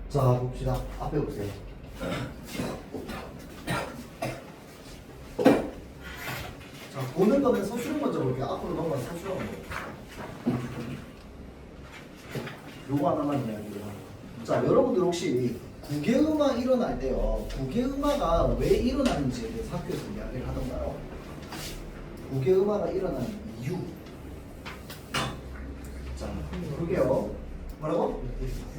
자, 봅시다. 앞에 보세요. 자, 보는 거는 서술형 먼저 볼게요. 앞으로 넘어가서 서술형 먼저. 요거 하나만 이야기를 하고. 자, 여러분들 혹시 국외음화 일어날 때요. 국외음화가 왜 일어나는지에 대해서 학교에서 이야기를 하던가요? 국외음화가 일어나는 이유. 자, 볼게요. 뭐라고?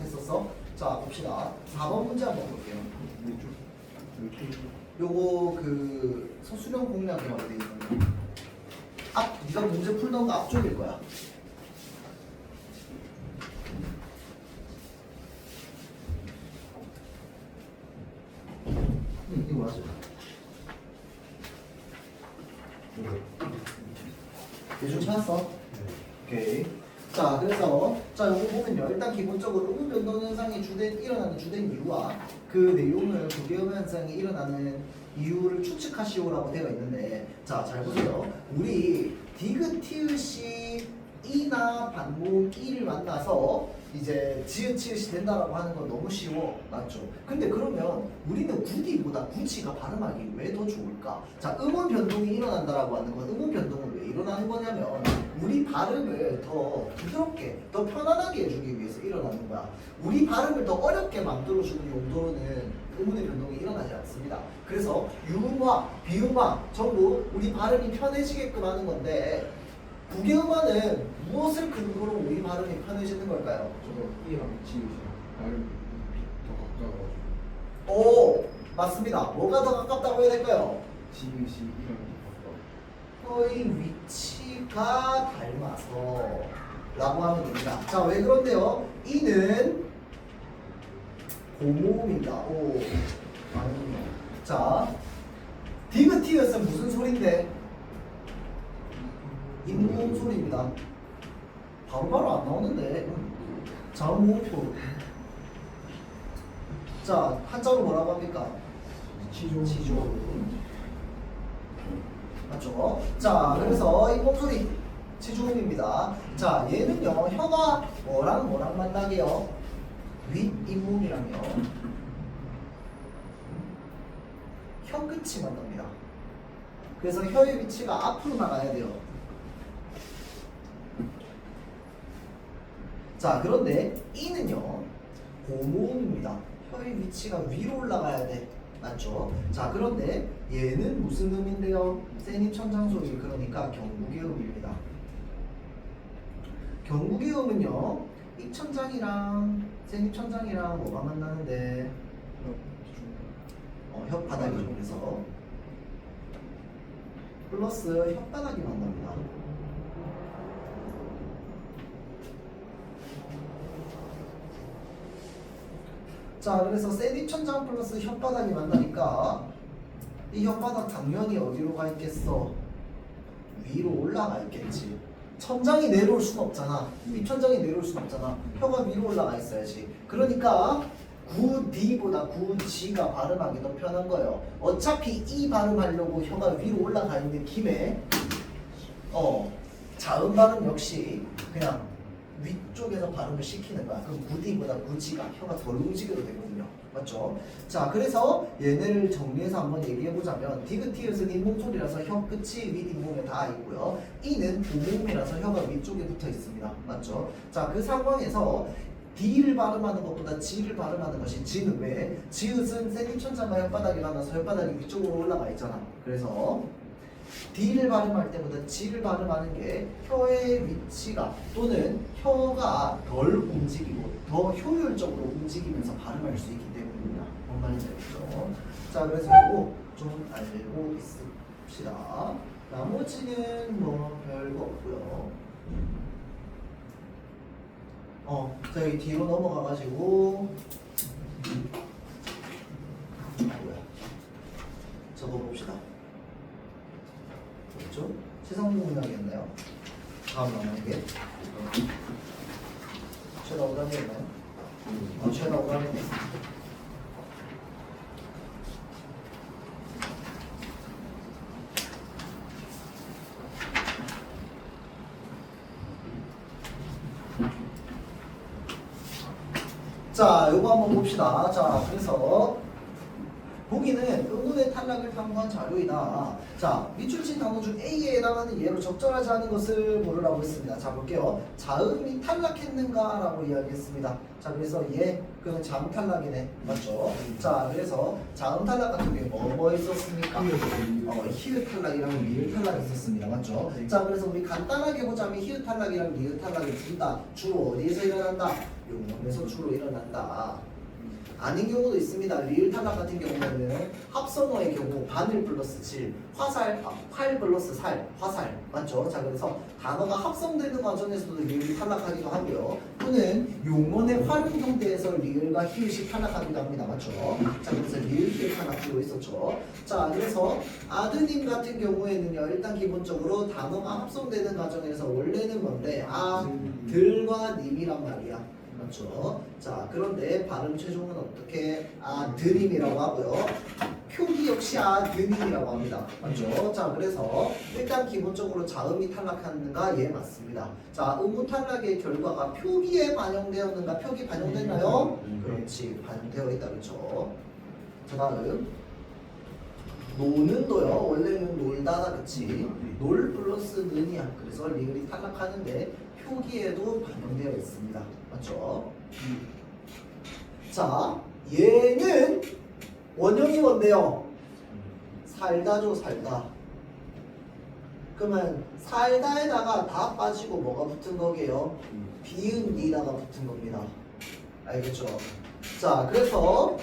했었어? 자, 봅시다. 4번 문제 한번 볼게요. 요거 그 서술형 공략에 어디 있는 앞, 네가 문제 풀던 거 앞쪽일 거야. 이거 맞아. 대충 찾았어? 오케이. 자, 그래서 자, 요거 보면요. 일단 기본적으로 음운 변동 현상이 일어나는 주된 이유와 그 내용을 국외음 현상이 일어나는 이유를 추측하시오라고 되어 있는데, 자, 잘 보세요. 우리 디귿, 티읕이 이나 반모음 이를 만나서 이제 지읒, 치읓이 된다라고 하는 건 너무 쉬워. 맞죠? 근데 그러면 우리는 구디보다 구치가 발음하기 왜 더 좋을까? 자, 음운 변동이 일어난다라고 하는 건 음운 변동은 왜 일어나는 거냐면 우리 발음을 더 부드럽게, 더 편안하게 해주기 위해서 일어나는 거야. 우리 발음을 더 어렵게 만들어주는 용도로는 음운의 변동이 일어나지 않습니다. 그래서 유음화, 비음화 전부 우리 발음이 편해지게끔 하는 건데, 국외음화는 무엇을 근거로 우리 발음이 편해지는 걸까요? 저거 이랑 지읒이랑 발음이 더 가까워가지고 오, 맞습니다. 뭐가 더 가깝다고 해야 될까요? 지읒이 이랑 더 가까워. 혀의 위치가 닮아서 라고 하면 됩니다. 자, 왜 그런데요? 이는 고모음입니다. 오, 아니요. 자, 디귿티읕은 무슨 소리인데? 인모음 소리입니다. 바로바로 안 나오는데. 자음모음표. 자, 한자로 뭐라고 합니까? 치조. 맞죠? 자, 그래서 인모음 소리 치조음입니다. 자, 얘는요, 혀가 뭐랑 만나게요? 윗잇몸이랑요, 혀 끝이 만납니다. 그래서 혀의 위치가 앞으로 나가야 돼요. 자, 그런데 이는요, 고모음입니다. 혀의 위치가 위로 올라가야 돼. 맞죠? 자, 그런데 얘는 무슨 음인데요? 센입 천장 소리, 그러니까 경국의 음입니다. 경국의 음은요, 입천장이랑 센입천장이랑 뭐가 만나는데? 혓바닥이죠. 그래서 플러스 혓바닥이 만납니다. 자, 그래서 센입천장 플러스 혓바닥이 만나니까 이 혓바닥 당연히 어디로 가 있겠어? 위로 올라가 있겠지. 천장이 내려올 순 없잖아. 입천장이 내려올 순 없잖아. 혀가 위로 올라가 있어야지. 그러니까 구디보다 구지가 발음하기 더 편한 거예요. 어차피 이 발음하려고 혀가 위로 올라가 있는 김에 자음 발음 역시 그냥 위쪽에서 발음을 시키는 거야. 그럼 구디보다 구지가 혀가 덜 움직여도 되거든요. 맞죠? 자, 그래서 얘네를 정리해서 한번 얘기해보자면 디귿티읕은 인몸소리라서 혀 끝이 윗잇몸에 닿아 있고요. 이는 고모음이라서 혀가 위쪽에 붙어 있습니다. 맞죠? 자, 그 상황에서 D를 발음하는 것보다 G를 발음하는 것이 G는 왜? 지읒은 센입천장과 혓바닥이 만나서 혓바닥이 위쪽으로 올라가 있잖아. 그래서 D를 발음할 때보다 G를 발음하는 게 혀의 위치가 또는 혀가 덜 움직이고 더 효율적으로 움직이면서 발음할 수 있기 때문입니다. 뭔 말인지 알겠죠? 자, 그래서 이거 좀 알고 있읍시다. 나머지는 뭐 별거 없고요. 자, 여기 뒤로 넘어가가지고 적어봅시다. 그렇죠? 세상공학이었나요? 다음 나오게 최다 오답이었나요? 최다 오답이네. 자, 요거 한번 봅시다. 자, 그래서 보기는 의문의 탈락을 탐구한 자료이다. 자, 밑줄친 단어 중 A에 해당하는 예로 적절하지 않은 것을 고르라고 했습니다. 자, 볼게요. 자음이 탈락했는가라고 이야기했습니다. 자, 그래서 그는 자음 탈락이네. 맞죠? 자, 그래서 자음 탈락 같은 경우에 뭐 있었습니까? 히읗 탈락이랑 리을 탈락이 있었습니다. 맞죠? 자, 그래서 우리 간단하게 보자면 히읗 탈락이랑 리을 탈락이 둘 다 주로 어디에서 일어난다? 용문에서 주로 일어난다. 아닌 경우도 있습니다. 리을 탈락 같은 경우에는 합성어의 경우 바늘 플러스 질, 활 플러스 살, 화살 맞죠? 자, 그래서 단어가 합성되는 과정에서도 리을이 탈락하기도 하고요. 또는 용어의 활용 형태에서 리을과 히읗이 탈락하기도 합니다. 맞죠? 자, 그래서 리을 히읗 탈락하고 있었죠. 자, 그래서 아드님 같은 경우에는요, 일단 기본적으로 단어가 합성되는 과정에서 원래는 뭔데 아들과 님이란 말이야. 맞죠? 자, 그런데 발음 최종은 어떻게 아드님이라고 하고요. 표기 역시 아드님이라고 합니다. 맞죠? 자, 그래서 일단 기본적으로 자음이 탈락하는가? 예, 맞습니다. 자, 의무 탈락의 결과가 표기에 반영되었는가? 표기 반영됐나요? 그렇지, 반영되어 있다. 그렇죠? 자, 다음 노는도요. 원래는 놀다가 그치? 놀 플러스 는이야. 그래서 리을이 탈락하는데 표기에도 반영되어 있습니다. 맞죠? 자, 얘는 원형이 뭔데요? 살다죠, 살다. 그러면 살다에다가 다 빠지고 뭐가 붙은 거게요? 비읍니다가 붙은 겁니다. 알겠죠? 자, 그래서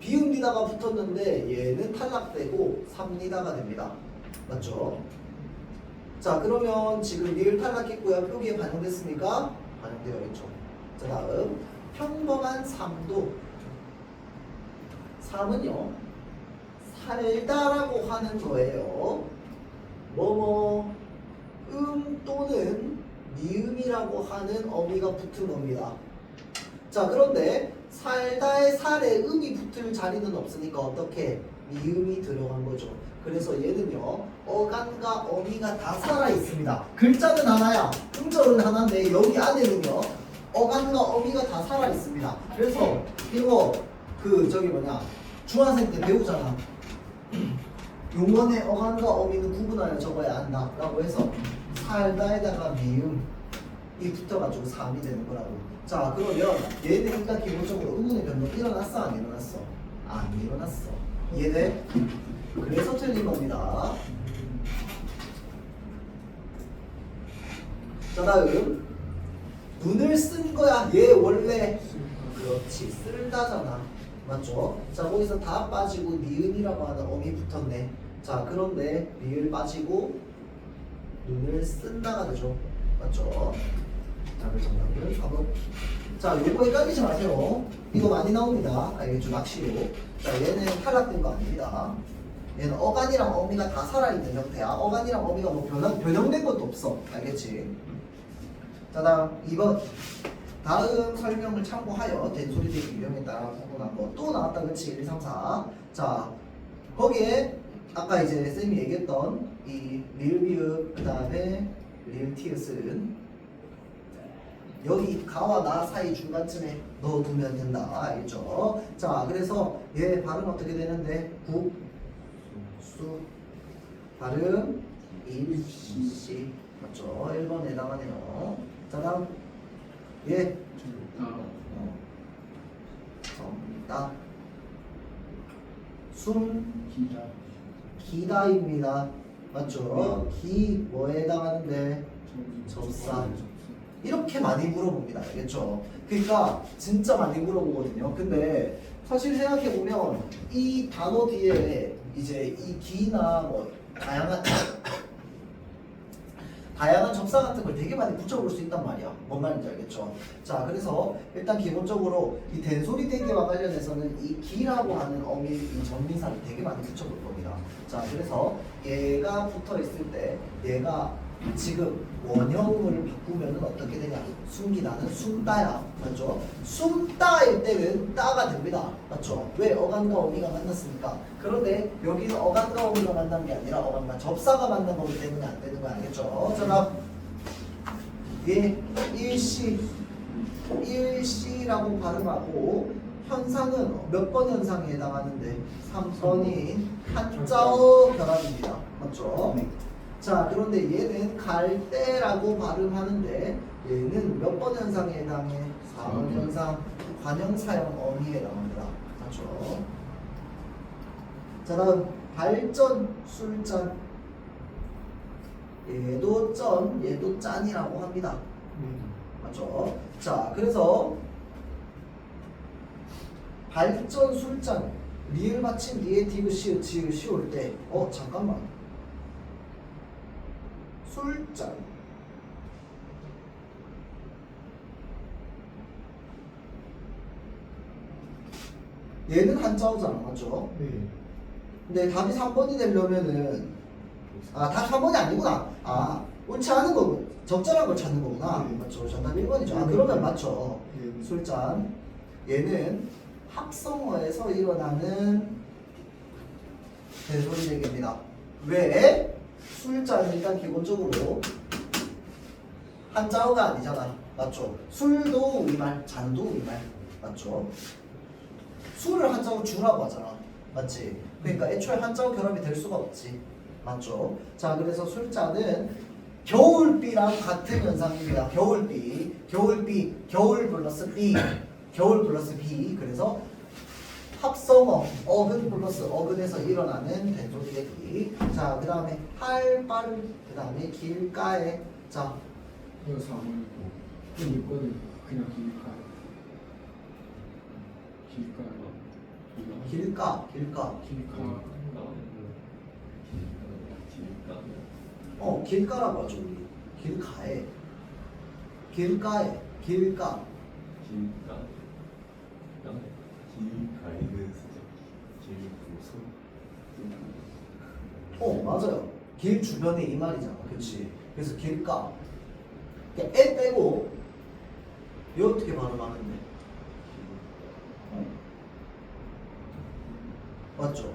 비읍니다가 붙었는데 얘는 탈락되고 삽니다가 됩니다. 맞죠? 자, 그러면 지금 리을 탈락했고요. 표기에 반영됐습니까? 반영되어 있죠. 자, 다음 평범한 삶도, 삶은요 살다라고 하는 거예요. 뭐뭐 또는 니음이라고 하는 어미가 붙은 겁니다. 자, 그런데 살다의 살에 음이 붙을 자리는 없으니까 어떻게 니음이 들어간 거죠. 그래서 얘는요 어간과 어미가 다 살아 있습니다. 글자는 하나야, 음절은 하나인데 여기 안에는요 어간과 어미가 다 살아 있습니다. 그래서 이거 중학생 때 배우잖아. 용어의 어간과 어미는 구분하여 적어야 한다 라고 해서 살다에다가 미음이 붙어가지고 삶이 되는 거라고. 자, 그러면 얘는 일단 기본적으로 의문의 변동 일어났어 안 일어났어? 안 일어났어. 이해돼? 그래서 틀린 겁니다. 자, 다음 눈을 쓴 거야. 얘 원래 그렇지 쓸다잖아. 맞죠? 자, 거기서 다 빠지고 니은이라고 하는 어미 붙었네. 자, 그런데 리을 빠지고 눈을 쓴다가 되죠. 맞죠? 자, 그 정답은 4번. 자, 요거 헷갈리지 마세요. 이거 많이 나옵니다. 알겠죠? 낚시로. 자, 얘는 탈락된 거 아닙니다. 얘는 어간이랑 어미가 다 살아있는 형태야. 어간이랑 어미가 뭐 변형된 것도 없어. 알겠지? 자, 다음 2번. 다음 설명을 참고하여 된소리대기 유형에 따라 구분한 거 또 나왔다. 그치? 1, 2, 3, 4. 자, 거기에 아까 이제 쌤이 얘기했던 이 리을 비읍 그 다음에 리을 티읕은 여기 가와 나 사이 중간쯤에 넣어두면 된다. 알겠죠? 자, 그래서 얘 발음 어떻게 되는데? 국, 수, 발음, 일, 시. 맞죠? 1번에 해당하네요. 자, 다음 얘 정답 숨, 기다입니다. 맞죠? 기 뭐에 해당하는데? 접사. 이렇게 많이 물어봅니다. 알겠죠? 그러니까 진짜 많이 물어보거든요. 근데 사실 생각해보면 이 단어 뒤에 이제 이 기나 뭐 다양한 접사 같은 걸 되게 많이 붙여볼 수 있단 말이야. 뭔 말인지 알겠죠? 자, 그래서 일단 기본적으로 이 된소리 대개와 관련해서는 이 기라고 하는 어미 이 전미사를 되게 많이 붙여볼 겁니다. 자, 그래서 얘가 붙어 있을 때 얘가 지금 원형을 바꾸면은 어떻게 되냐? 숨기다는 숨다야. 맞죠? 숨다일 때는 따가 됩니다. 맞죠? 왜? 어간과 어미가 만났으니까. 그런데 여기는 어간과 어미가 만난 게 아니라 어간과 접사가 만난 거기 때문에 안 되는 거 알겠죠? 자, 다음 얘 일시 일시라고 발음하고 현상은 몇 번 현상에 해당하는데 3번인 한자어 결합입니다. 맞죠? 자, 그런데 얘는 갈대라고 발음하는데 얘는 몇 번 현상에 해당해? 4번 현상 관형사형 어미에 해당합니다. 맞죠? 자, 다음 발전 술잔. 얘도 전, 얘도 짠이라고 합니다. 맞죠? 자, 그래서 발전 술잔 리을 받침 리에 디귿 시읒 지읒 시올 때 잠깐만 술잔 얘는 한자어잖아. 맞죠? 네. 근데 답이 3번이 되려면은 답이 3번이 아니구나. 옳지 않은 거고 적절한 걸 찾는 거구나. 네. 맞죠? 정답 1번이죠. 네. 그러면 맞죠. 네. 술잔 얘는 합성어에서 일어나는 대소리 얘기입니다. 왜? 술잔은 일단 기본적으로 한자어가 아니잖아. 맞죠? 술도 우리말, 잔도 우리말. 맞죠? 술을 한자어 주라고 하잖아. 맞지? 그러니까 애초에 한자어 결합이 될 수가 없지. 맞죠? 자, 그래서 술잔은 겨울비랑 같은 현상입니다. 겨울비, 겨울 플러스 비, 겨울 플러스 비. 그래서 합성어, 어근 플러스 어근에서 일어나는 된소리 얘기. 자, 그 다음에 할, 빠른, 그 다음에 길가에. 자, 이거 4번이고 6번은 그냥 길가. 길가. 길가. 길가라고 하죠, 우리. 길가에. 길가. 맞아요. 길 주변에 이 말이잖아. 그치? 그래서 길가. 그러니까 애 빼고, 이거 어떻게 발음하는데? 맞죠?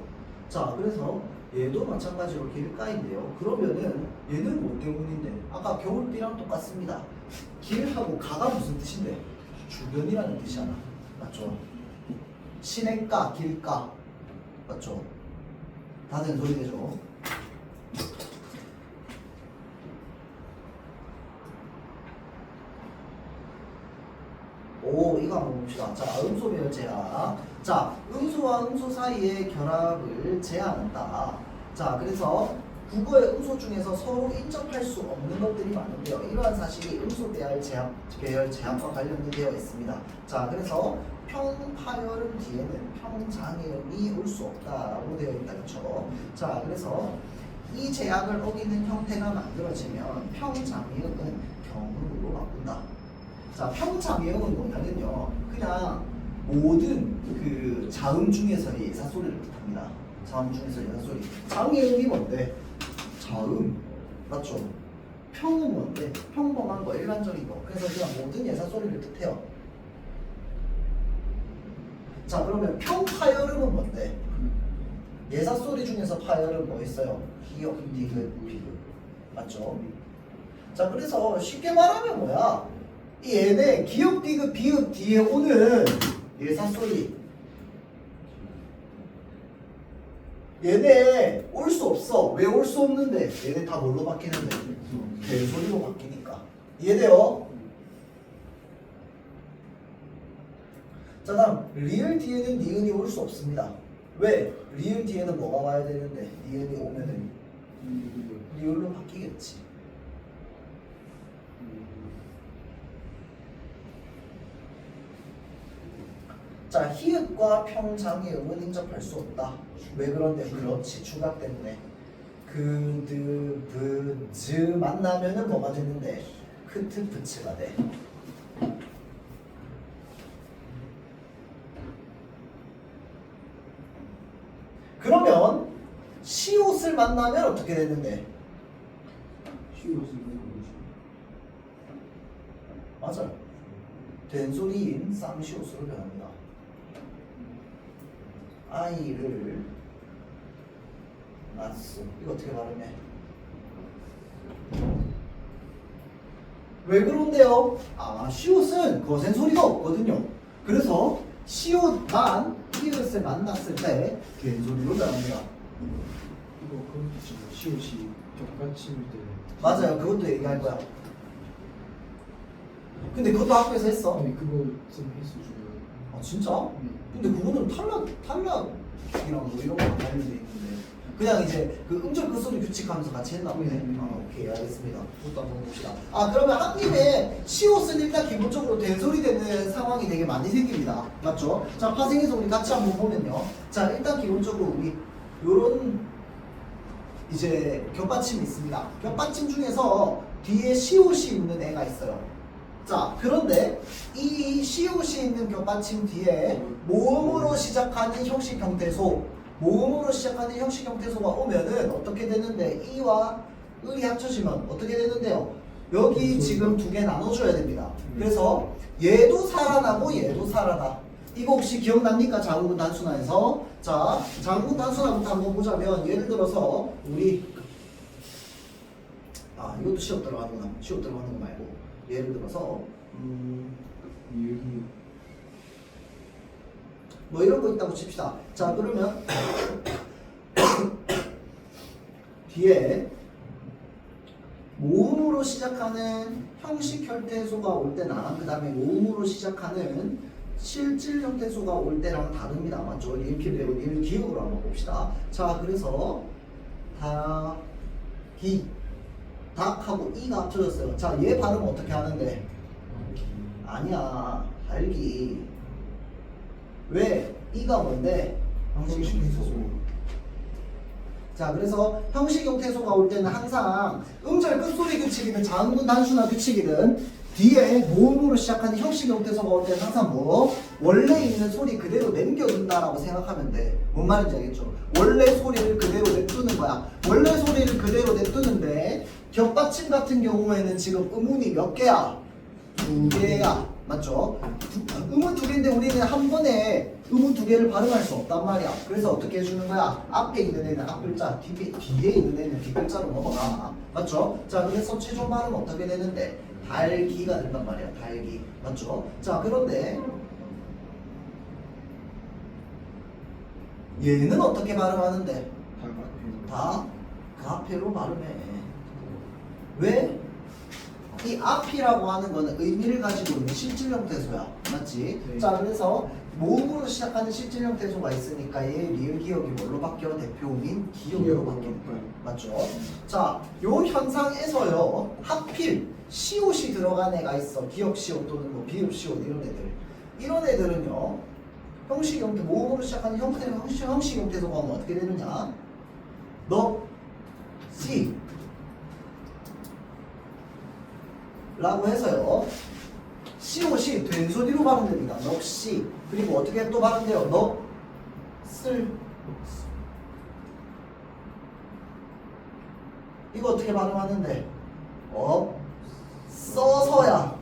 자, 그래서 얘도 마찬가지로 길가인데요. 그러면은 얘는 뭐 때문인데? 아까 겨울비랑 똑같습니다. 길하고 가가 무슨 뜻인데? 주변이라는 뜻이잖아. 맞죠? 시냇가, 길가. 맞죠? 다 된 소리 되죠? 이거 한번 봅시다. 자, 음소 배열 제한. 자, 음소와 음소 사이의 결합을 제한한다. 자, 그래서 국어의 음소 중에서 서로 인접할 수 없는 것들이 많은데요. 이러한 사실이 음소 배열 제한과 관련이 되어 있습니다. 자, 그래서 평파열음 뒤에는 평장애음이 올 수 없다라고 되어 있다. 그렇죠? 자, 그래서 이 제약을 어기는 형태가 만들어지면 평장애음은 경음으로 바꾼다. 자, 평장애음은 뭐냐면요, 그냥 모든 그 자음 중에서의 예사소리를 뜻합니다. 자음 중에서 예사소리. 장애음이 뭔데? 자음. 맞죠? 평은 뭔데? 평범한 거, 일반적인 거. 그래서 그냥 모든 예사소리를 뜻해요. 자, 그러면 평파열음은 뭔데? 예사소리 중에서 파열은 뭐 있어요? 기역, 디귿, 비귿. 맞죠? 자, 그래서 쉽게 말하면 뭐야? 이 얘네 기역, 디귿, 비읍 뒤에 오는 예사소리, 얘네 올 수 없어. 왜 올 수 없는데? 얘네 다 뭘로 바뀌는데? 대소리로 바뀌니까. 이해돼요? 자, 다음 리을 뒤에는 니은이 올 수 없습니다. 왜? 리을 뒤에는 뭐가 와야 되는데 니은이 오면은 리을로 바뀌겠지. 자, 히읗과 평장애음은 인접할 수 없다. 왜 그런데? 그렇지, 추각 때문에. 그, 드, 브, 즈 만나면은 뭐가 되는데? 크트, 프츠가 돼. 그러면 시옷을 만나면 어떻게 되는데? 맞아요. 된소리인 쌍시옷으로 변합니다. 아이를 낳았어. 이거 어떻게 발음해? 왜 그런데요? 아, 시옷은 거센 소리가 없거든요. 그래서 시옷만 이웃을 만났을 때 개소리로 나옵니다. 이거 그것도 지금 시옷이 격받침일 때. 맞아요. 그것도 얘기할 거야. 근데 그것도 학교에서 했어. 아니 그거 좀 했어줘요. 아, 진짜? 근데 그거는 탈락이랑 뭐 이런 거랑 관련돼 있는데 그냥 이제 그 음절 끝소리 규칙하면서 같이 했나 보네. 아, 오케이, 알겠습니다. 그것도 한번 봅시다. 아, 그러면 한 김에 시옷은 일단 기본적으로 된소리 되는 상황이 되게 많이 생깁니다. 맞죠? 자, 파생해서 우리 같이 한번 보면요. 자, 일단 기본적으로 우리 요런 이제 겹받침이 있습니다. 겹받침 중에서 뒤에 시옷이 있는 애가 있어요. 자, 그런데 이 시옷이 있는 겹받침 뒤에 모음으로 시작하는 형식 형태소, 모음으로 시작하는 형식 형태소가 오면은 어떻게 되는데 이와 을이 합쳐지면 어떻게 되는데요? 여기 지금 두 개 나눠줘야 됩니다. 그래서 얘도 살아나고 얘도 살아나. 이거 혹시 기억납니까? 장군 단순화에서. 자, 장군 단순화부터 한번 보자면 예를 들어서 우리 이것도 시옷 들어가는구나. 시옷 들어가는 거 말고 예를 들어서 여기 뭐 이런 거 있다고 칩시다. 자, 그러면 뒤에 모음으로 시작하는 형식 형태소가 올 때나 그 다음에 모음으로 시작하는 실질 형태소가 올 때랑 다릅니다. 맞죠? 리을키를 내고 리을 기억으로 한번 봅시다. 자, 그래서 닭하고 이가 합쳐졌어요. 자, 얘 발음 어떻게 하는데? 아니야, 달기. 왜? 이가 뭔데? 형식 형태소. 자, 그래서 형식 형태소가 올 때는 항상 음절 끝소리 규칙이든 장문 단순화 규칙이든 뒤에 모음으로 시작하는 형식 형태소가 올 때는 항상 뭐? 원래 있는 소리 그대로 남겨둔다라고 생각하면 돼. 뭔 말인지 알겠죠? 원래 소리를 그대로 냅두는 거야. 원래 소리를 그대로 냅두는데 겹받침 같은 경우에는 지금 음운이 몇 개야? 두 개야. 맞죠? 음운 두 개인데 우리는 한 번에 음운 두 개를 발음할 수 없단 말이야. 그래서 어떻게 해주는 거야? 앞에 있는 애는 앞글자, 뒤에 있는 애는 뒷글자로 넘어가. 맞죠? 자, 그래서 최종 발음은 어떻게 되는데? 달기가 된단 말이야. 달기. 맞죠? 자, 그런데 얘는 어떻게 발음하는데? 다 그 앞에로 발음해. 왜? 이 앞이라고 하는 거는 의미를 가지고 있는 실질 형태소야. 맞지? 네. 자, 그래서 모음으로 시작하는 실질 형태소가 있으니까 얘 리을 기억이 뭘로 바뀌어? 대표음인 기억으로 바뀌는 거야. 맞죠? 자, 요 현상에서요, 하필 시옷이 들어간 애가 있어. 기억 시옷 또는 뭐 비읍 시옷 이런 애들. 이런 애들은요, 형식 형태, 모음으로 시작하는 형식 형태소가 오면 어떻게 되느냐? 시 라고 해서요, 시옷이 된소리로 발음됩니다. 넋시. 그리고 어떻게 또 발음돼요? 넋슬. 이거 어떻게 발음하는데? 써서야.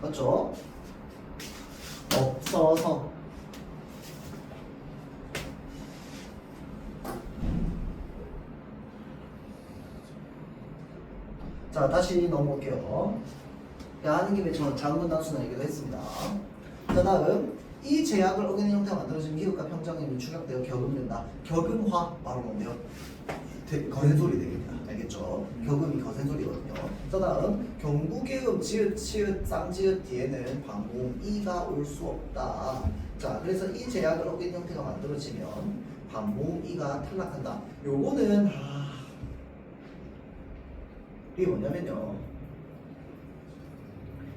맞죠? 없어서. 자, 다시 넘어올게요. 하는 김에 저 장문 단순화 얘기도 했습니다. 그 다음 이 제약을 어기는 형태가 만들어진 미흡과 평정음이 축약되어 격음된다. 격음화 바로 뭔데요? 거센 소리 되겠다. 알겠죠? 격음이 거센 소리거든요. 그 다음 경구계음 지읒 치읒 쌍지읒 뒤에는 반공 이가 올 수 없다. 자, 그래서 이 제약을 어기는 형태가 만들어지면 반공 이가 탈락한다. 요거는 이게 뭐냐면요,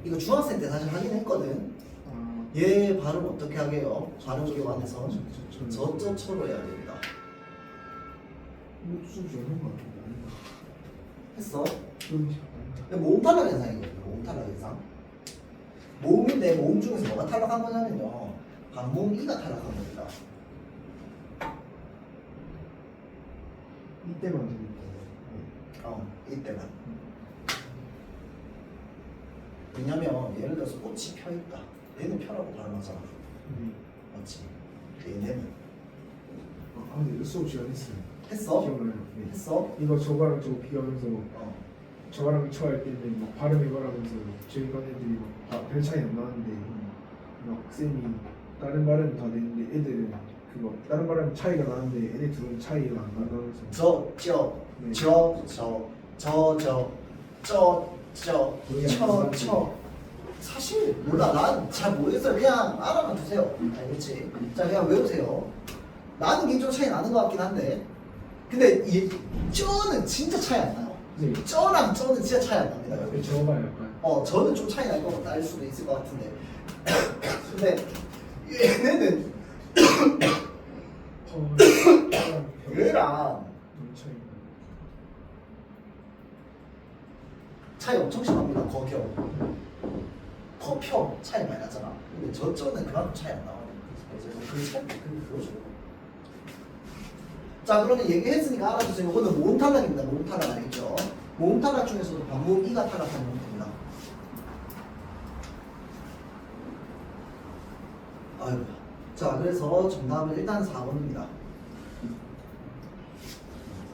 이거 중학생 때 사실 하긴 했거든. 얘 발음 어떻게 하게요? 발음 교환해서 저저처로 해야 됩니다. 무슨 저런 거 같은데. 했어? 근데 모음 탈락 현상이거든요. 모음 탈락 현상. 모음인데 모음 중에서 뭐가 탈락한 거냐면요, 반모음 이가 탈락한 겁니다. 이때만 되니까. 이때만. 왜냐면 예를 들어서 꽃이 펴있다. 얘는 펴라고 발음하잖아. 맞지? 얘는 근데 이거 수업 시간 했어요. 했어? 기억나요? 네. 했어? 이거 저거랑 저거 비교하면서 저랑 처할 때는 막 발음이 말하면서 저희 반 애들이 막별 차이 안 나는데 막 쌤이 다른 발음 다 내는데 애들은 그거 다른 발음 차이가 나는데 애들 둘은 차이가 안 난다면서 사실 몰라. 난 잘 모르겠어요. 그냥 알아만 두세요. 알겠지? 자, 그냥 외우세요. 나는 개인적으로 차이 나는 것 같긴 한데, 근데 이 쩌는 진짜 차이 안 나요. 네. 쩌랑 쩌는 진짜 차이 안 납니다. 저가 약간 저는 좀 차이 날 수도 있을 것 같은데. 근데 얘네는 얘랑 너무 차이 차이 엄청 심합니다. 거겨. 퍼평 차이 많이 나잖아. 근데 저쩌는 그만큼 차이 안 나와요. 그래서 그 차이 그거죠. 자, 그러면 얘기했으니까 알아두세요. 이거는 모음 탈락입니다. 모음 탈락 알겠죠? 모음 탈락 중에서도 반모음 이가 탈락하는 겁니다. 아이고. 자, 그래서 정답은 일단 4번입니다.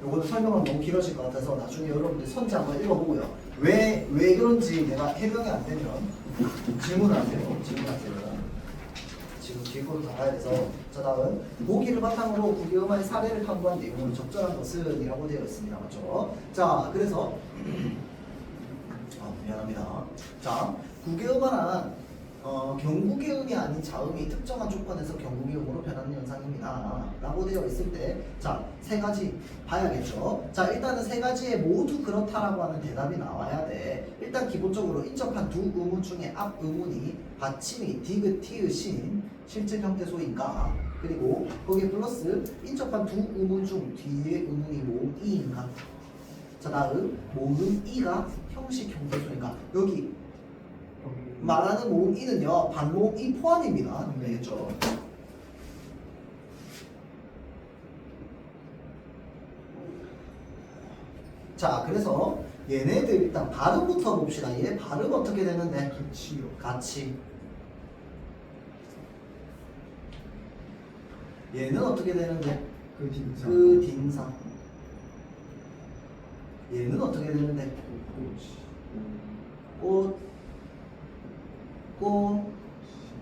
요거는 설명은 너무 길어질 것 같아서 나중에 여러분들 선지 한번 읽어보고요. 왜 그런지 내가 해명이 안 되면 질문하세요. 지금 길거리 다 가야 돼서. 자, 다음 보기를 바탕으로 구개음의 사례를 탐구한 내용은 적절한 것은 이라고 되어 있습니다. 맞죠? 자, 그래서 미안합니다. 자, 구개음은 경구개음이 아닌 자음이 특정한 조건에서 경구개음으로 변하는 현상입니다. 라고 되어 있을 때, 자, 세 가지 봐야겠죠. 자, 일단은 세 가지에 모두 그렇다라고 하는 대답이 나와야 돼. 일단 기본적으로 인접한 두 의문 중에 앞 의문이 받침이 디귿, 티읕인 실제 형태 소인가, 그리고 거기에 플러스 인접한 두 의문 중 뒤에 의문이 모음 이인가. 자, 다음 모음 이가 형식 형태 소인가. 여기 말하는 모음 이는요, 반모음 이 포함입니다. 되겠죠? 자, 그래서 얘네들 일단 발음부터 봅시다. 얘 발음 어떻게 되는데? 같이. 얘는 어떻게 되는데? 그 딩사. 얘는 어떻게 되는데?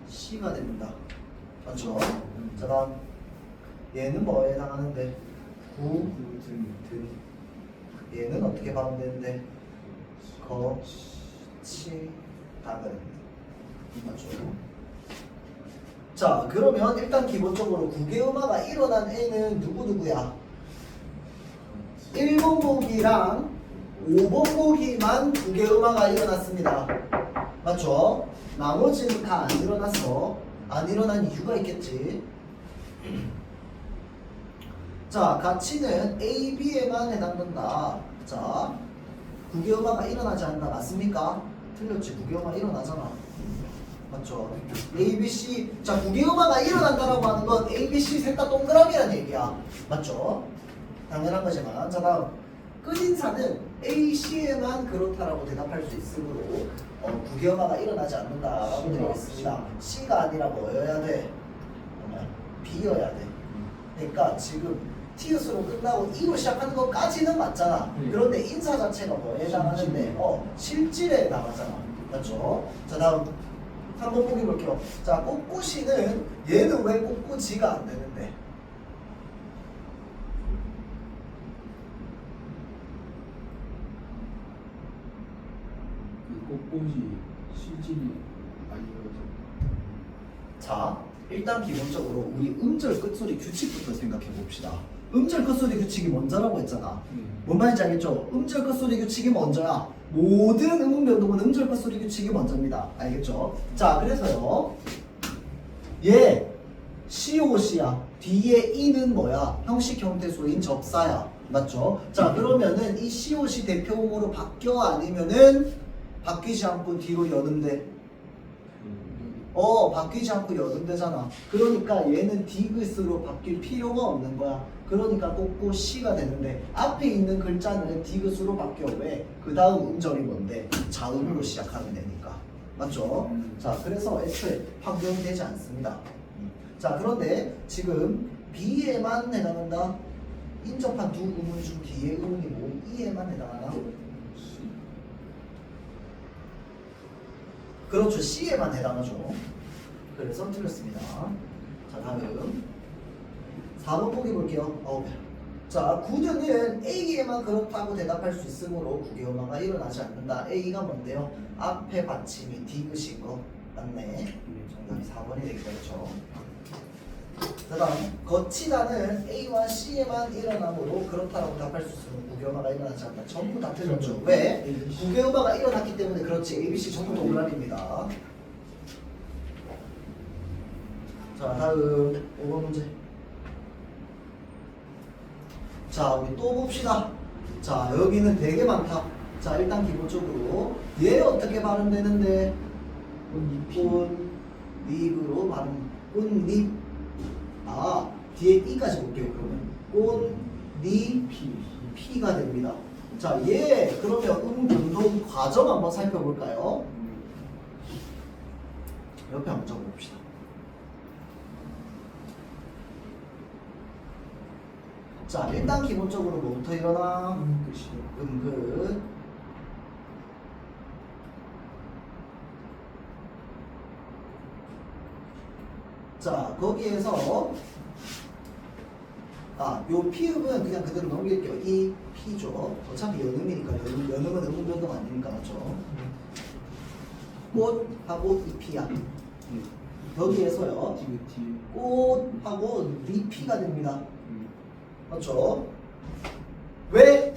씨가 됩니다. 맞죠? 자, 다음 얘는 뭐에 해당하는데? 든. 얘는 어떻게 발음되는데? 치, 다가 됩니다. 맞죠? 자, 그러면 일단 기본적으로 구개음화가 일어난 애는 누구누구야? 1번 보기랑 5번 보기만 구개음화가 일어났습니다. 맞죠? 나머지는 다 안 일어났어. 안 일어난 이유가 있겠지. 자, 가치는 A, B에만 해당된다. 자, 구개음화가 일어나지 않는다. 맞습니까? 틀렸지. 구개음화 일어나잖아. 맞죠? A, B, C. 자, 구개음화가 일어난다라고 하는 건 A, B, C 셋 다 동그라미라는 얘기야. 맞죠? 당연한 거지만. 자, 다음 끝인사는 A, C에만 그렇다라고 대답할 수 있으므로 구개음화가 일어나지 않는다라고 되어 있습니다. C가 아니라 뭐여야 돼? B여야 돼. 그러니까 지금 티읕으로 끝나고 E로 시작하는 것까지는 맞잖아. 그런데 인사 자체가 뭐에 해당하는데? 실질에 해당하잖아. 맞죠? 자, 다음 한번 보기 볼게요. 자, 꼿꼿이는 얘는 왜 꼿꼿이가 안 되는데? 꽃꽃이 실질이 아니어서. 자, 일단 기본적으로 우리 음절 끝소리 규칙부터 생각해 봅시다. 음절 끝소리 규칙이 먼저라고 했잖아. 뭔 말인지 알겠죠? 음절 끝소리 규칙이 먼저야. 모든 음운 변동은 음절 끝소리 규칙이 먼저입니다. 알겠죠? 자, 그래서요. 얘 COC야. 뒤에 E는 뭐야? 형식 형태소인 접사야. 맞죠? 자, 그러면은 이 COC 대표음으로 바뀌어 아니면은 바뀌지 않고 뒤로 여는데 바뀌지 않고 여든대잖아. 그러니까 얘는 디귿으로 바뀔 필요가 없는 거야. 그러니까 꼿꼿 C가 되는데 앞에 있는 글자는 디귿으로 바뀌어. 왜? 그 다음 음절이 뭔데? 자음으로 시작하면 되니까. 맞죠? 자, 그래서 애초에 확정이 되지 않습니다. 자, 그런데 지금 B에만 해당한다. 인접한 두 의문 중 뒤에 의문이 모음 E에만 해당하나? 그렇죠. C에만 해당하죠. 그래서 틀렸습니다. 자, 다음 4번 보기 볼게요. 자, 구두는 A에만 그렇다고 대답할 수 있으므로 구개음화가 일어나지 않는다. A가 뭔데요? 앞에 받침이 디귿인 거 맞네. 정답이 4번이 되겠다. 그렇죠? 그 다음 거치다는 A와 C에만 일어나므로 그렇다라고 답할 수 있으면 구개음화가 일어나지 않는다. 전부 다 틀렸죠. 왜? 구개음화가 일어났기 때문에 그렇지. A, B, C 전부 다 오답입니다. 자, 다음 5번 문제. 자, 우리 또 봅시다. 자, 여기는 되게 많다. 자, 일단 기본적으로 얘 어떻게 발음되는데? 꽃잎으로 발음. 꽃잎. 아, 뒤에 이까지 볼게요. 그러면 꽃잎 피가 됩니다. 자, 얘 그러면 변동 과정 한번 살펴볼까요? 옆에 한번 적어봅시다. 자, 일단 기본적으로 뭐부터 일어나? 음긋. 자, 거기에서 요 피읍은 그냥 그대로 넘길게요. 이 피죠. 어차피 연음이니까 연음은 음변동 아니니까 맞죠? 꽃하고 이 피야. 여기에서요. 꽃하고 리피가 됩니다. 맞죠? 왜?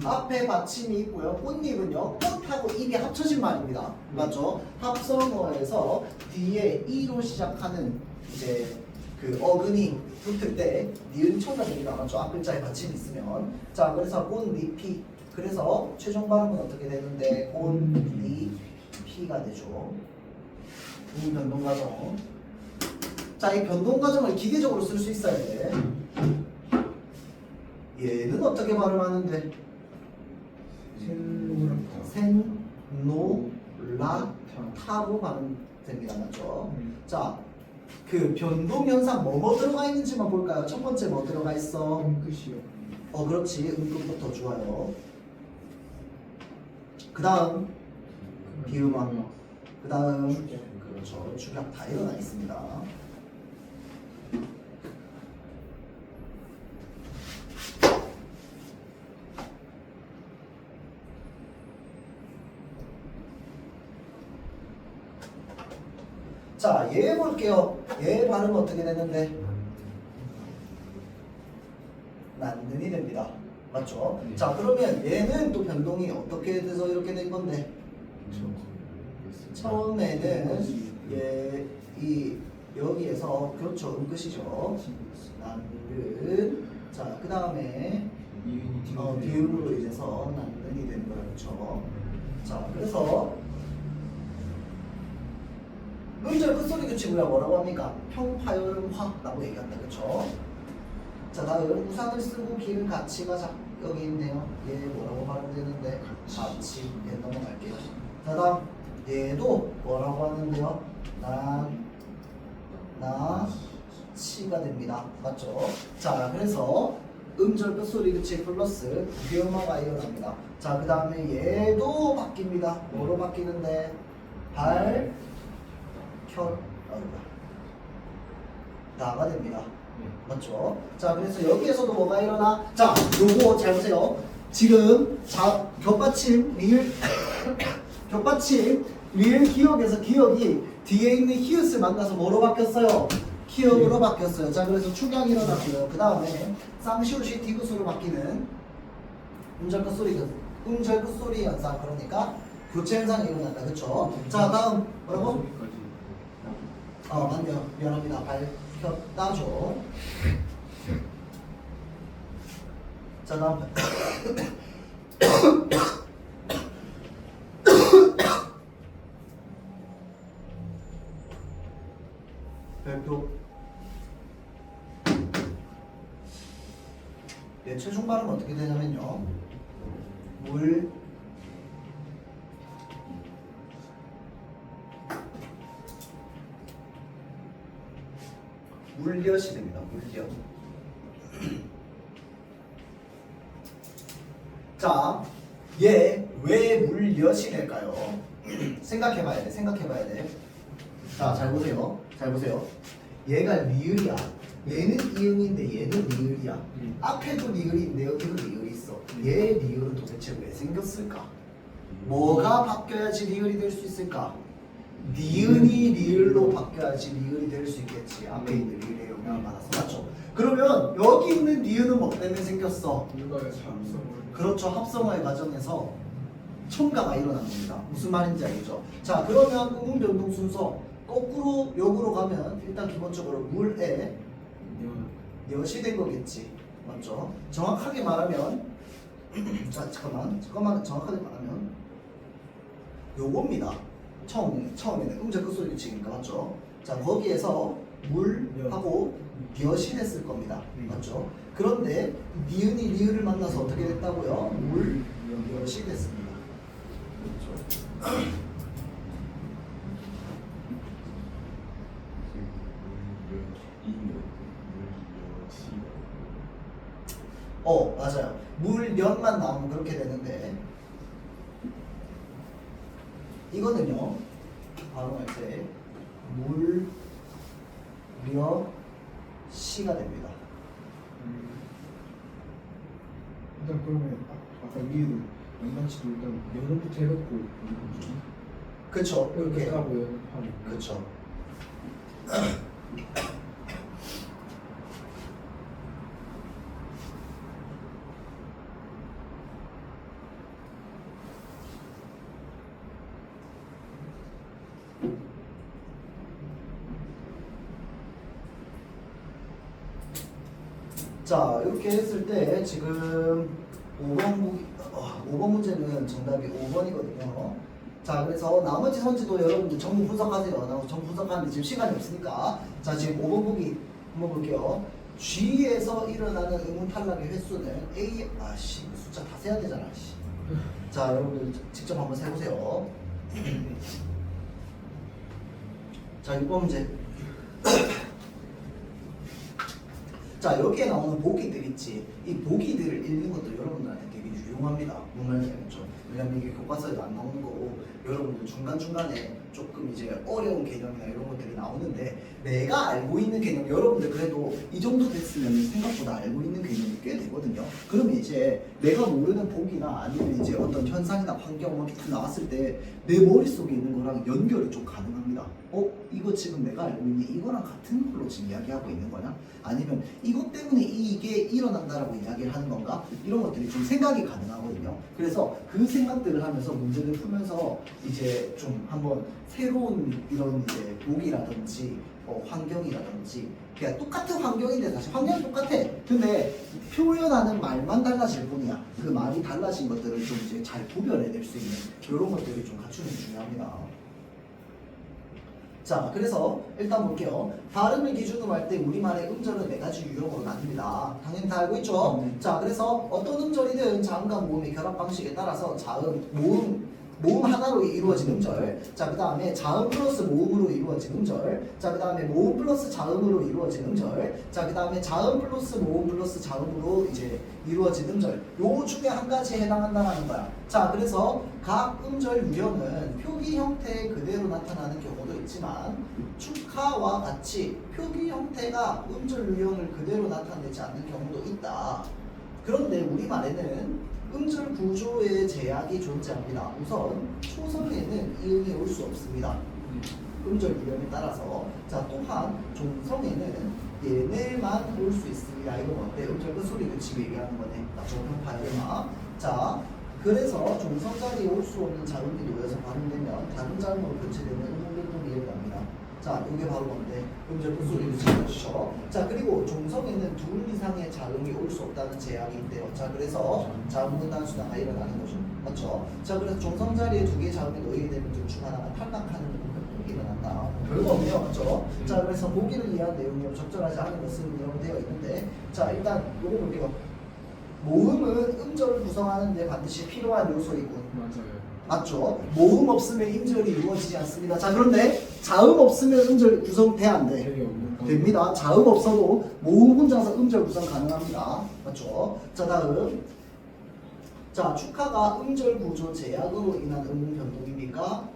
앞에 받침이 있고요. 꽃잎은요. 꽃하고 잎이 합쳐진 말입니다. 맞죠? 합성어에서 뒤에 이로 시작하는 이제 그 어근이 붙을 때 니은 첨가됩니다. 맞죠? 앞 글자에 받침이 있으면. 자, 그래서 꽃잎이. 그래서 최종 발음은 어떻게 되는데 꽃잎이가 되죠. 이 변동 과정. 자, 이 변동 과정을 기계적으로 쓸 수 있어야 돼. 얘는 어떻게 발음하는데? 센노라타로 발음됩니다. 맞죠? 자, 그 변동 현상 뭐뭐 들어가 있는지만 볼까요? 첫 번째 뭐 들어가 있어? 끝이요. 그렇지. 음끝부터 좋아요. 그 다음 비음한. 그 다음 그렇죠. 축약 다 일어나 있습니다. 자, 얘 볼게요. 얘 발음 어떻게 되는데? 난는이 됩니다. 맞죠? 네. 자, 그러면 얘는 또 변동이 어떻게 돼서 이렇게 된 건데? 처음에는 이 여기에서 그렇죠. 음끝이죠. 난근. 자, 그 다음에 비음으로 이제서 난근이 되는 거예요. 그렇죠? 자, 그래서 음절 끝소리 규칙을 뭐라고 합니까? 평화열음화라고 얘기한다. 그쵸? 자, 다음 우산을 쓰고 길을 같이 가자. 여기 있네요. 얘 뭐라고 발음되는데? 같이. 얘 넘어갈게요. 자, 다음 얘도 뭐라고 하는데요? 나치가 됩니다. 맞죠? 자, 그래서 음절 끝소리 규칙 플러스 구개음화가 일어납니다. 자, 그 다음에 얘도 바뀝니다. 뭐로 바뀌는데? 나가 됩니다. 맞죠? 자, 그래서 여기에서도 뭐가 일어나? 자, 요거 잘 보세요. 지금 겹받침 리을 겹받침 리을 기억에서 기억이 뒤에 있는 히읗을 만나서 뭐로 바뀌었어요? 기억으로 바뀌었어요. 자, 그래서 축약이 일어났고요. 그 다음에 쌍시옷이 디귿으로 바뀌는 음절 끝소리 현상. 그러니까 교체 현상이 일어난다. 그쵸? 자, 다음 뭐라고? 맞네요. 미안합니다. 밝혔다죠. 자, 다음 별표. 네, 최종 발음은 어떻게 되냐면요. 물엿이 됩니다. 물엿. 자, 얘 왜 물엿이 될까요? 생각해봐야 돼. 자, 잘 보세요. 얘가 리을이야. 얘는 이응인데 얘는 리을이야. 앞에도 리을이 있는데 여기도 리을이 있어. 얘 리을은 도대체 왜 생겼을까? 뭐가 바뀌어야지 리을이 될 수 있을까? 니은이 리을로 바뀌어야지 리을이 될 수 있겠지. 앞에 있는 리을의 영향을 받아서. 맞죠? 그러면 여기 있는 니은은 뭐 때문에 생겼어? 이거의 합성을. 그렇죠. 합성화의 과정에서 첨가가 일어난 겁니다. 무슨 말인지 알겠죠? 자, 그러면 음운 변동 순서 거꾸로 역으로 가면 일단 기본적으로 물에 엿이 된 거겠지. 맞죠? 정확하게 말하면 자, 잠깐만 정확하게 말하면 요겁니다. 처음에는 음절 끝소리 규칙이니까 맞죠? 자, 거기에서 물하고 엿이 됐을 겁니다. 맞죠? 그런데 니은이 리을을 만나서 어떻게 됐다고요? 물, 엿이 됐습니다. 그렇죠? 맞아요. 물, 엿만 나오면 그렇게 되는데 이거는요 바로 할 때 물, 엿, 시가 됩니다. 일단 그러면 아까 위에도 양반치도 일단 연음부터 해놓고 그쵸? 이렇게 이렇게 하고 연음하고. 그쵸. 자, 이렇게 했을 때 지금 5번 문제는 정답이 5번이거든요. 자, 그래서 나머지 선지도 여러분들 전부 분석하세요. 나 전부 분석하는데 지금 시간이 없으니까. 자, 지금 5번 보기 한번 볼게요. G에서 일어나는 음운 탈락의 횟수는 A, 숫자 다 세야 되잖아. 씨. 자, 여러분들 직접 한번 세보세요. 자, 6번 문제. 자, 여기에 나오는 보기들 있지. 이 보기들을 읽는 것도 여러분들한테 되게 유용합니다. 뭔 말인지 알겠죠? 왜냐면 이게 교과서에도 안 나오는 거고 여러분들 중간중간에 조금 이제 어려운 개념이나 이런 것들이 나오는데 내가 알고 있는 개념, 여러분들 그래도 이 정도 됐으면 생각보다 알고 있는 개념이 꽤 되거든요. 그러면 이제 내가 모르는 보기나 아니면 이제 어떤 현상이나 환경 뭐 이렇게 나왔을 때 내 머릿속에 있는 거랑 연결이 좀 가능합니다. 이거 지금 내가 알고 있는 이거랑 같은 걸로 지금 이야기하고 있는 거냐? 아니면 이것 때문에 이게 일어난다라고 이야기를 하는 건가? 이런 것들이 좀 생각이 가능하거든요. 그래서 그 생각들을 하면서 문제를 풀면서 이제 좀 한번 새로운 이런 이제 보기라든지 환경이라든지 그냥 똑같은 환경인데 사실 환경은 똑같아. 근데 표현하는 말만 달라질 뿐이야. 그 말이 달라진 것들을 좀 이제 잘 구별해낼 수 있는 이런 것들이 좀 갖추는 게 중요합니다. 자, 그래서 일단 볼게요. 발음을 기준으로 할 때 우리말의 음절은 4가지 유형으로 나뉩니다. 당연히 다 알고 있죠? 자, 그래서 어떤 음절이든 자음과 모음의 결합 방식에 따라서 자음, 모음 하나로 이루어진 음절, 자, 그 다음에 자음 플러스 모음으로 이루어진 음절, 자, 그 다음에 모음 플러스 자음으로 이루어진 음절, 자, 그 다음에 자음 플러스 모음 플러스 자음으로 이제 이루어진 음절, 요 중에 한 가지에 해당한다는 거야. 자, 그래서 각 음절 유형은 표기 형태 그대로 나타나는 경우도 있지만 축하와 같이 표기 형태가 음절 유형을 그대로 나타내지 않는 경우도 있다. 그런데 우리말에는 음절 구조의 제약이 존재합니다. 우선 초성에는 이응이 올 수 없습니다. 음절 유형에 따라서. 자, 또한 종성에는 얘네만 올 수 있습니다. 이건 어때? 음절 끝소리 규칙을 얘기하는 거네. 적용 발음아. 자, 그래서 종성 자리에 올 수 없는 자음이 놓여서 발음되면 다른 자음으로 교체되는 음운변동이 일어납니다. 자, 이게 바로 뭔데? 음절 끝소리 규칙이죠. 자, 그리고 종성에는 둘 이상의 자음이 올 수 없다는 제약이 있대요. 자, 그래서 자음은 단순화가 일어나는 거죠. 맞죠? 자, 그래서 종성 자리에 2개의 자음이 놓이게 되면 둘 중 하나가 탈락하는 음변동이 일어난다. 별거 없네요. 맞죠? 자, 그래서 보기를 위한 내용이 적절하지 않은 것은 이런 되어 있는데, 자, 일단 요거 볼게요. 모음은 음절을 구성하는 데 반드시 필요한 요소이군. 맞아요. 맞죠? 모음 없으면 음절이 이루어지지 않습니다. 자, 그런데 자음 없으면 음절 구성 돼 안 돼? 됩니다. 자음 없어도 모음 혼자서 음절 구성 가능합니다. 맞죠? 자, 다음. 자, 축하가 음절 구조 제약으로 인한 음운 변동입니까?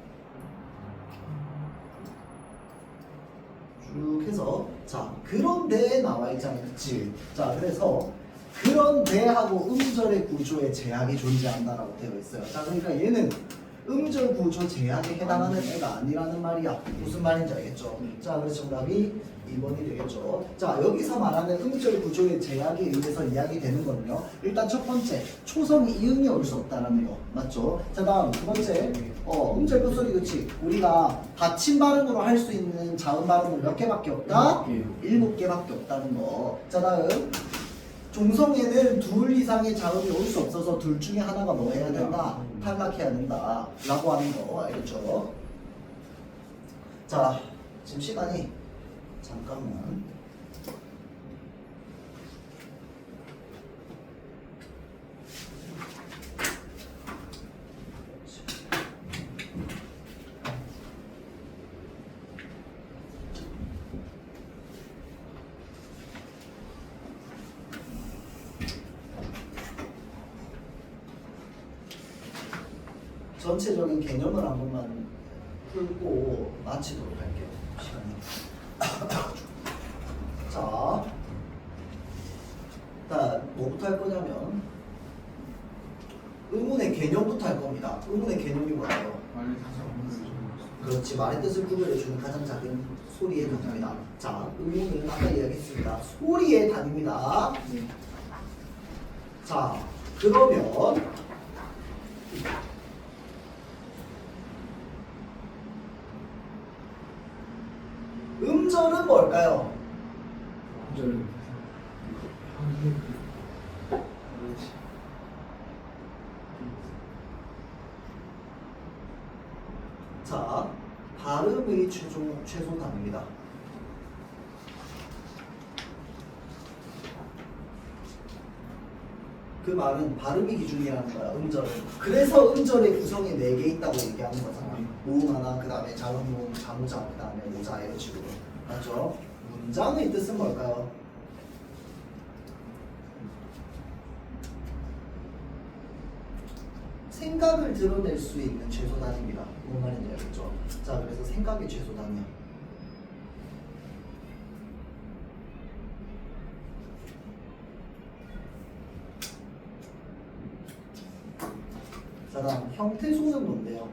쭉 해서 자 그런데 나와 있잖아요. 그치? 자 그래서 그런데 하고 음절의 구조에 제약이 존재한다라고 되어 있어요. 자 그러니까 얘는 음절 구조 제약에 해당하는 애가 아니라는 말이야. 무슨 말인지 알겠죠? 자 그래서 정답이 2번이 되겠죠. 자 여기서 말하는 음절 구조의 제약에 의해서 이야기되는 거는요. 일단 첫 번째 초성이 이응이 올 수 없다라는 거 맞죠? 자 다음 두 번째 음절 끝소리 그치? 우리가 받침 발음으로 할 수 있는 자음 발음은 몇 개밖에 없다? 7개밖에 없다는 거. 자 다음 종성에는 둘 이상의 자음이 올 수 없어서 둘 중에 하나가 뭐 해야 된다? 탈락해야 된다 라고 하는 거 알겠죠? 자 지금 시간이 잠깐만 전체적인 개념을 한 번만 풀고 마치도록 할게요. 시간이. 자, 일단 뭐부터 할 거냐면 의문의 개념부터 할 겁니다. 의문의 개념이 뭐예요? 그렇지, 말의 뜻을 구별해주는 가장 작은 소리의 단위입니다. 자, 의문은 아까 이야기했습니다. 소리의 단위입니다. 자, 그러면 음절은 뭘까요? 자, 발음의 최소단입니다. 그 말은 발음이 기준이라는 거야, 음절은. 그래서 음절의 구성이 4개 있다고 얘기하는 거잖아. 모음 하나, 그 다음에 자음모음, 자무자, 그 다음에 모자 이런 식으로. 맞죠? 문장의 뜻은 뭘까요? 생각을 드러낼 수 있는 최소단입니다. 뭔 말인지 알겠죠? 자, 그래서 생각의 최소단이야. 자, 다음 형태소는 뭔데요?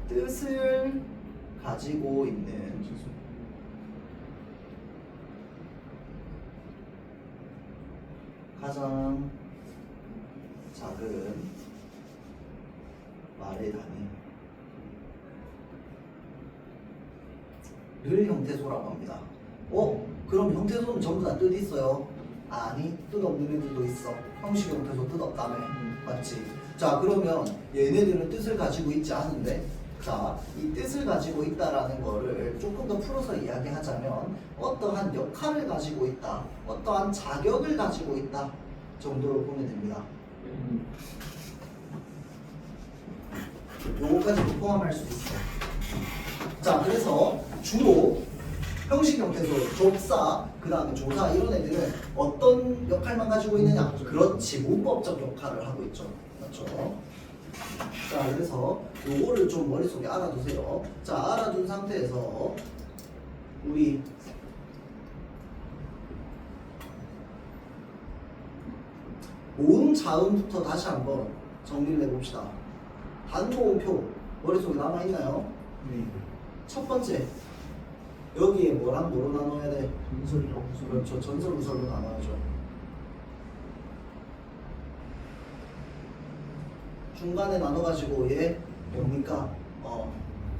뜻을 가지고 있는 가장 작은 말의 단위를 형태소라고 합니다. 그럼 형태소는 전부 다 뜻 있어요? 아니, 뜻 없는 애들도 있어. 형식 형태소 뜻 없다며. 맞지? 자, 그러면 얘네들은 뜻을 가지고 있지 않은데, 자, 이 뜻을 가지고 있다라는 거를 조금 더 풀어서 이야기하자면 어떠한 역할을 가지고 있다, 어떠한 자격을 가지고 있다 정도로 보면 됩니다. 요거까지도 포함할 수 있어. 자, 그래서 주로 형식 형태소, 접사, 그 다음에 조사 이런 애들은 어떤 역할만 가지고 있느냐? 그렇지, 문법적 역할을 하고 있죠. 맞죠? 자, 그래서 요거를 좀 머릿속에 알아두세요. 자, 알아둔 상태에서 우리 모음 자음부터 다시 한번 정리를 해봅시다. 단모음표 머릿속에 남아있나요? 네. 첫 번째, 여기에 뭐랑 뭐로 나눠야 돼? 전설이랑 그렇죠, 전설 우설로 나눠야죠. 중간에 나눠가지고 얘 뭡니까?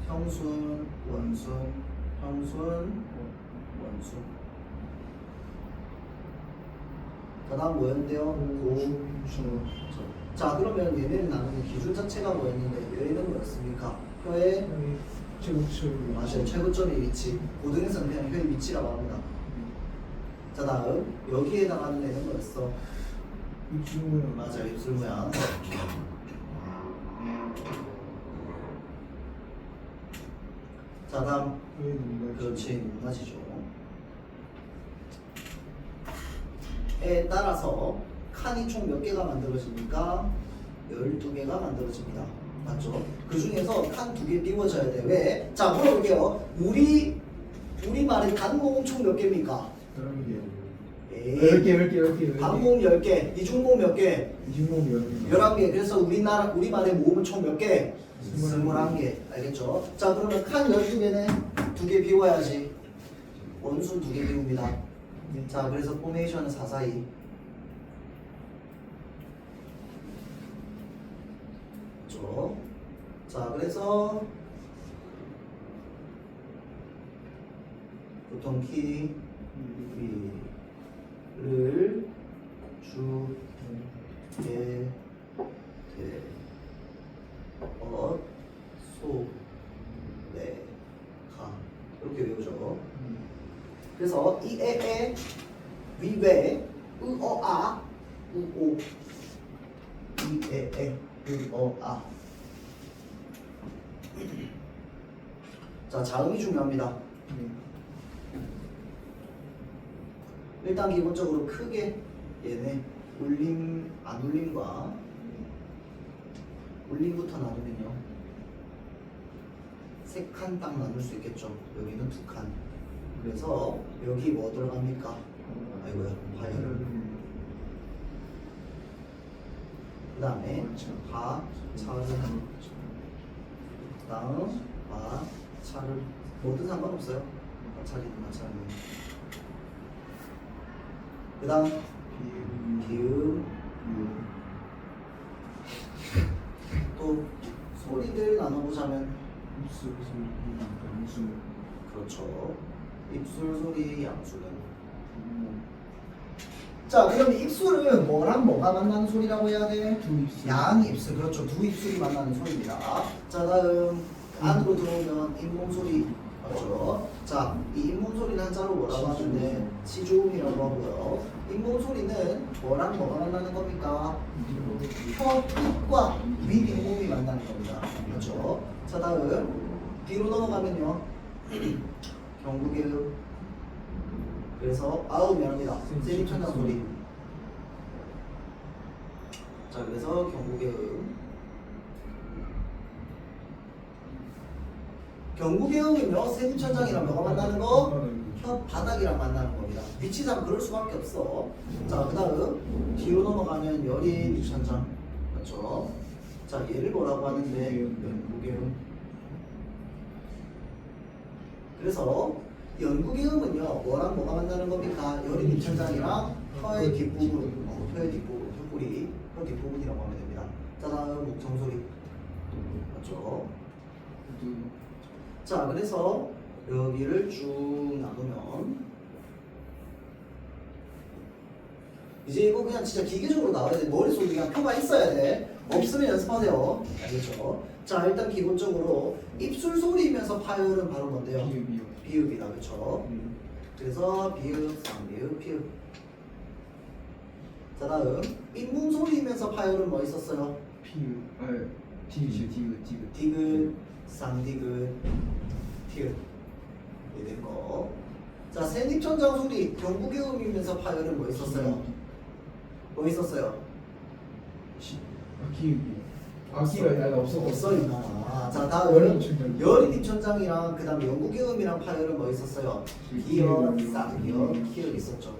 형순, 원순, 형순, 원순. 그 다음 뭐였는데요? 자, 그러면 얘네를 나누는 기준 자체가 뭐였는데 얘는 뭐였습니까? 혀의 최고점. 맞아요, 최고점의 위치. 고등에서는 그냥 혀의 위치라고 합니다. 자, 다음 여기에 해당하는 애는 뭐였어? 입술 모양. 맞아요, 입술 모양. 자, 다음 그렇지, 문화지죠. 에 따라서 칸이 총 몇 개가 만들어집니까? 12개가 만들어집니다. 맞죠? 그 중에서 칸 2개 비워져야 돼. 왜? 자, 물어볼게요. 우리 말의 단모음 총 몇 개입니까? 11개. 10개. 단모음 10개, 이중모음 몇 개? 이중모음 11개. 그래서 우리 말의 모음은 총 몇 개? 21개. 알겠죠? 자, 그러면 칸 12개는 2개 비워야지. 원순 2개 비웁니다. 자, 그래서 포메이션은 442. 그렇죠? 자, 그래서 보통 키를 주게 돼. 소, 네, 가. 이렇게 외우죠. 그래서 이 에에, 위외, 으어아, 으오. 이 에에, 으어아. 자, 자음이 중요합니다. 일단 기본적으로 크게 얘네 울림, 안 울림과 울림부터 나누면요. 3칸 딱 나눌 수 있겠죠. 여기는 2칸. 그래서 여기 뭐 들어갑니까? 아이고야, 파열. 그 다음에 바, 차를. 다음 바, 차를. 뭐든 상관없어요. 차리든 마차리든. 그 다음 비음. 또 소리들 나눠보자면 그렇죠. 입술 소리, 양수는. 자, 그럼 입술은 뭐랑 뭐가 만나는 소리라고 해야 돼? 두 입술. 양 입술. 그렇죠. 두 입술이 만나는 소리입니다. 자, 다음 안으로 들어오면 잇몸 소리. 맞죠? 자, 이 잇몸 소리는 한자로 뭐라고 하는데 치조음이라고 하고요. 잇몸 소리는 뭐랑 뭐가 만나는 겁니까? 혀 끝과 윗 잇몸이 만나는 겁니다. 그렇죠? 자, 다음 뒤로 넘어가면요. 경구개음. 그래서 아음이랍니다. 세미천장 소리. 자, 그래서 경구개음. 경구개음은요, 세미천장이랑 뭐가 만나는 거? 혀 바닥이랑 만나는 겁니다. 위치상 그럴 수밖에 없어. 자, 그 다음 뒤로 넘어가면 열이 입천장. 맞죠? 자, 얘를 뭐라고 하는데? 연구개음. 그래서 연구개음은요, 뭐랑 뭐가 만나는 겁니까? 열이 입천장이랑 혀의 뒷부분, 혀의 뒷부분, 혀꼬리, 혀 뒷부분이라고 하면 됩니다. 자, 다음 목청소리. 맞죠? 자, 그래서 여기를 쭉 나누면 이제 이거 그냥 진짜 기계적으로 나와야 돼. 머릿속에 그냥 표가 있어야 돼. 없으면 연습하세요. 알겠죠? 자, 일단 기본적으로 입술 소리면서 파열은 바로 뭔데요? 비읍이다. 그렇죠? 그래서 비읍, 쌍비읍, 피읍. 자, 다음 잇몸 소리면서 파열은 뭐 있었어요? 디귿, 쌍디귿, 티읕. 이런 거. 자, 세입천장 소리, 경구개음이면서 파열은 뭐 있었어요? 뭐 있었어요? 기가 없어 있나? 자, 다음 열인 입천장이랑 그 다음에 영구개음이랑 파열은 뭐 있었어요? 기역, 쌍기역, 키역 있었죠.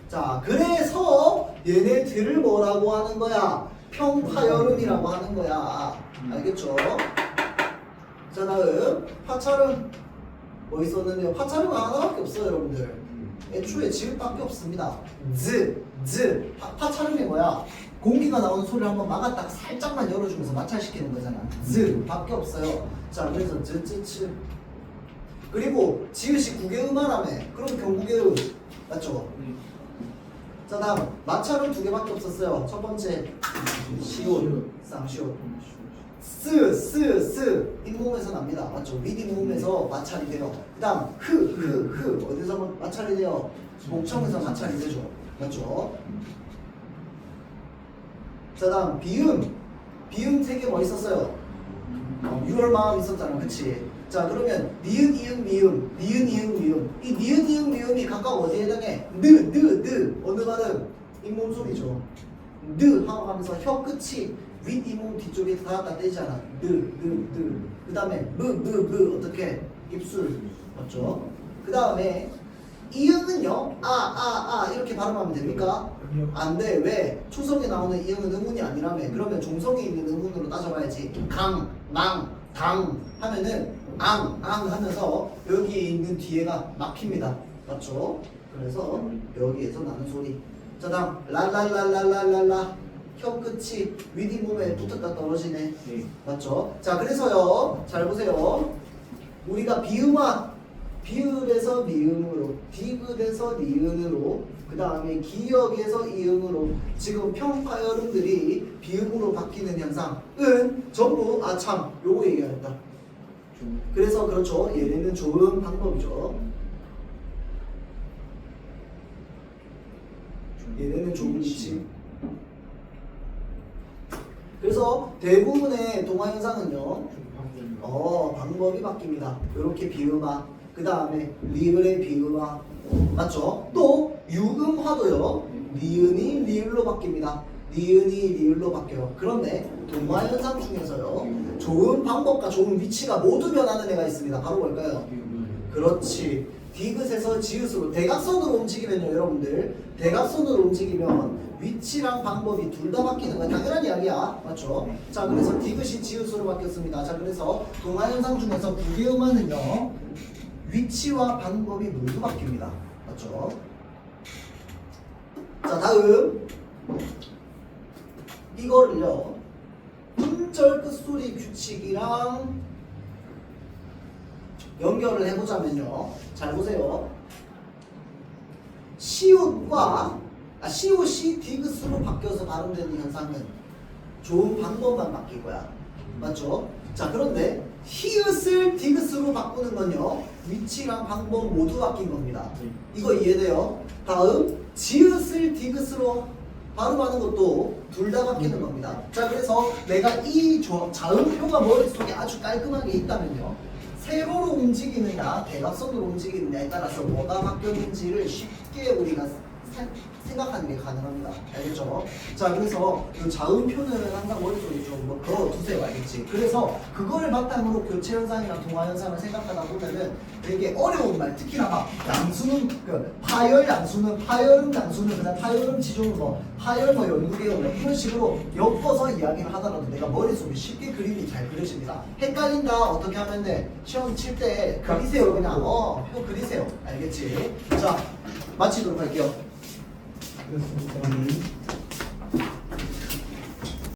자, 그래서 얘네들을 뭐라고 하는 거야? 평파열음이라고 하는 거야. 알겠죠? 자, 다음 파찰은 뭐 있었는데요? 파찰은 하나밖에 없어요, 여러분들. 애초에 지읒밖에 없습니다. 파찰음이 뭐야? 공기가 나오는 소리를 한번 막았다가 살짝만 열어주면서 마찰시키는 거잖아. 밖에 없어요. 자, 그래서 쯔. 그리고 지읒이 구개음하라며. 그럼 경구개음 맞죠? 자, 다음 마찰은 2개밖에 없었어요. 첫 번째 시옷, 쌍시옷. 쓰 잇몸에서 납니다. 맞죠? 윗잇몸에서 마찰이 돼요. 그 다음 흐 어디서 마찰이 돼요? 목청에서 마찰이 되죠. 맞죠? 자, 다음 비음 3개 뭐 있었어요? 6월 마음 있었잖아. 그치? 자, 그러면 니은 이응 미음 이 니은 이응 미음이 각각 어디에 해당해? 느 어느 발음? 잇몸 소리죠. 느 하고 가면서 혀 끝이 윗 잇몸 뒤쪽에 닿았다 떼잖아. 그 다음에 무 어떻게 입술 맞죠? 그 다음에 이응은요 이렇게 발음하면 됩니까? 아니요. 안 돼. 왜? 초성에 나오는 이응은 의문이 아니라며. 그러면 종성에 있는 의문으로 따져봐야지. 강, 망, 당 하면은 앙 하면서 여기 있는 뒤에가 막힙니다. 맞죠? 그래서 여기에서 나는 소리. 자 다음 랄랄랄랄랄랄라 혀 끝이 윗잇몸에 붙었다 떨어지네. 네. 맞죠? 자 그래서요 잘 보세요. 우리가 비음화 비읍에서 미음으로 디귿에서 니은으로 그 다음에 기역에서 이음으로 지금 평가여름들이 비음으로 바뀌는 현상은 전부 아참 요거 얘기하겠다. 그래서 그렇죠. 얘네는 좋은 방법이죠. 얘네는 좋은 위치. 그래서 대부분의 동화 현상은요. 방법이 바뀝니다. 이렇게 비음화. 그 다음에 리을의 비음화. 맞죠? 또 유음화도요. 니은이 리을로 바뀝니다. 니은이 리을로 바뀌어요. 그런데 동화 현상 중에서요. 좋은 방법과 좋은 위치가 모두 변하는 애가 있습니다. 바로 뭘까요? 그렇지. 디귿에서 지읒으로 대각선으로 움직이면요 여러분들 대각선으로 움직이면 위치랑 방법이 둘 다 바뀌는 건 당연한 이야기야. 맞죠? 자 그래서 디귿이 지읒으로 바뀌었습니다. 자 그래서 동화 현상 중에서 부기음화는요 위치와 방법이 모두 바뀝니다. 맞죠? 자 다음 이거를요 음절 끝소리 규칙이랑 연결을 해보자면요. 잘 보세요. 시옷과 시옷이 디귿으로 바뀌어서 발음되는 현상은 좋은 방법만 바뀔 거야. 맞죠? 자 그런데 히읗을 디귿으로 바꾸는 건요. 위치랑 방법 모두 바뀐 겁니다. 이거 이해돼요? 다음 지읒을 디귿으로 발음하는 것도 둘 다 바뀌는 겁니다. 자 그래서 내가 이 자음표가 머릿속에 아주 깔끔하게 있다면요. 세로로 움직이느냐 대각선으로 움직이느냐에 따라서 뭐가 바뀌었는지를 쉽게 우리가 생각하는 게 가능합니다. 알겠죠? 자 그래서 그 자음표는 항상 머릿속에 좀 넣어두세요. 알겠지? 그래서 그걸 바탕으로 교체 현상이나 동화 현상을 생각하다 보면은 되게 어려운 말 특히나 막 양수는 파열 양수는 파열음 양수는 그냥 파열음 지종 파열 연구개요 이런 식으로 엮어서 이야기를 하더라도 내가 머릿속에 쉽게 그림이 잘 그려집니다. 헷갈린다 어떻게 하면 돼? 시험 칠 때 그리세요. 그냥 표 그리세요. 알겠지? 자 마치도록 할게요. 그렇습니다.